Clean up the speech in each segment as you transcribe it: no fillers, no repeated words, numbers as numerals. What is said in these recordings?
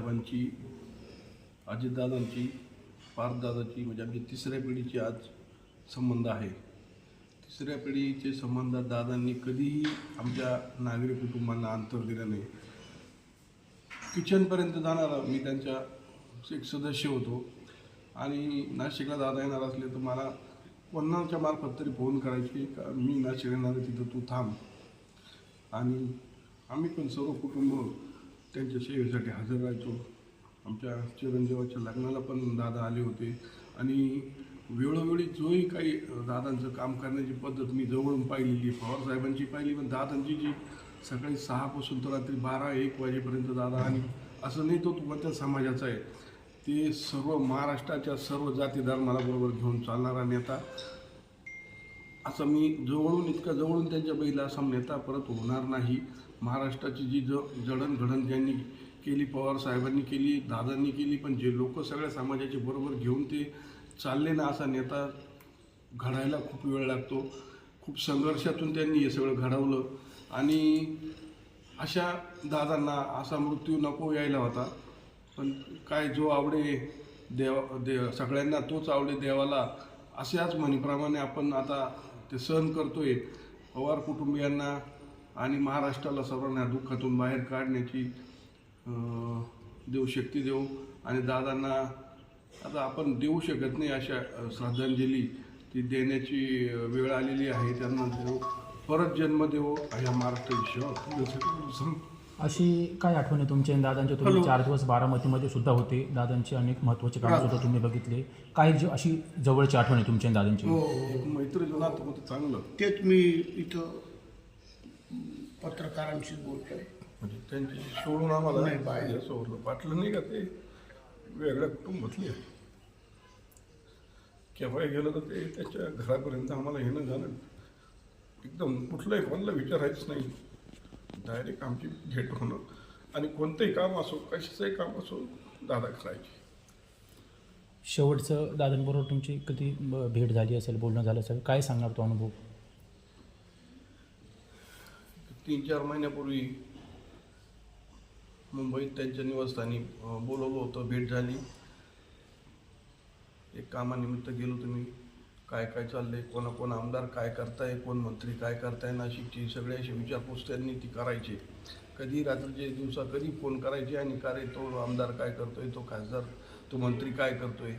पवारसाहेबांची, अजितदादांची, पार्थदादाची म्हणजे आमची तिसऱ्या पिढीची आज संबंध आहे. तिसऱ्या पिढीचे संबंधात दादांनी कधीही आमच्या नागरी कुटुंबांना अंतर दिलं नाही. किचनपर्यंत जाणारा मी त्यांच्या एक सदस्य होतो आणि नाशिकला दादा येणार असले तर मला कोणाच्या मार्फत तरी फोन करायची का मी नाशिक येणार आहे, तिथं तू थांब. आणि आम्ही पण सर्व कुटुंब त्यांच्या सेवेसाठी हजर राहायचो. आमच्या चिरंजीवाच्या लग्नाला पण दादा आले होते आणि वेळोवेळी जोही काही दादांचं काम करण्याची पद्धत मी जवळून पाहिलेली, पवारसाहेबांची पाहिली, पण दादांची जी सकाळी 6 पासून तर रात्री 12-1 वाजेपर्यंत दादा, आणि असं नाही तो कोणत्या समाजाचा आहे, ते सर्व महाराष्ट्राच्या सर्व जाती धर्माला बरोबर घेऊन चालणारा नेता. असं मी इतका जवळून त्यांच्या बैला असा नेता परत होणार नाही. महाराष्ट्राची जी जडणघडण ज्यांनी केली, पवारसाहेबांनी केली, दादांनी केली, पण जे लोक सगळ्या समाजाचे बरोबर घेऊन ते चालले ना, असा नेता घडायला खूप वेळ लागतो. खूप संघर्षातून त्यांनी हे सगळं घडवलं आणि अशा दादांना असा मृत्यू नको यायला होता. पण काय जो आवडे सगळ्यांना तोच आवडे देवाला, अशाच म्हणीप्रमाणे आपण आता ते सहन करतोय. पवार कुटुंबियांना आणि महाराष्ट्राला सर्वांना दुःखातून बाहेर काढण्याची देव शक्ती देऊ. आणि दादांना आता आपण देऊ शकत नाही अशा श्रद्धांजली ती देण्याची वेळ आलेली आहे. त्यांना देव परत जन्म देवो ह्या महाराष्ट्र विषयावर. अशी काय आठवण आहे तुमच्या दादांच्या? तुम्ही 4 दिवस बारामतीमध्ये सुद्धा होते. दादांची अनेक महत्त्वाचे कामं सुद्धा तुम्ही बघितले. काय अशी जवळची आठवण आहे तुमच्या दादांची? एक मैत्री नातं होतं चांगलं. तेच मी इथं पत्रकारांशी बोलतोय. म्हणजे त्यांची सोडून आम्हाला बाहेर सोडलं वाटलं नाही का, ते वेगळ्या कुटुंबातले आहे. केव्हा गेलं तर ते त्याच्या घरापर्यंत आम्हाला येणं झालं. एकदम कुठलंही कोणाला विचारायचं नाही, डायरेक्ट आमची भेट होणं. आणि कोणतंही काम असो, कशाचंही काम असो, दादा करायचे. शेवटचं दादांबरोबर तुमची कधी भेट झाली असेल, बोलणं झालं असेल, काय सांगणार तो अनुभव? 3-4 महिन्यापूर्वी मुंबईत त्यांच्या निवासस्थानी बोलवलं होतं, भेट झाली. एक कामानिमित्त गेलो. तुम्ही काय काय चाललंय, कोण आमदार काय करताय, कोण मंत्री काय करताय, नाशिकची सगळे अशी विचारपूस त्यांनी ती करायची. कधी रात्रीचे दिवसा कधी फोन करायचे आणि का रे तो आमदार काय करतोय, तो खासदार, तो मंत्री काय करतोय,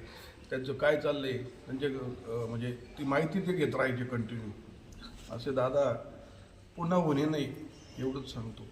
त्यांचं काय चाललंय, त्यांचे म्हणजे ती माहिती ते घेत राहायचे कंटिन्यू. असे दादा पुन्हा होणे नाही एवढंच सांगतो.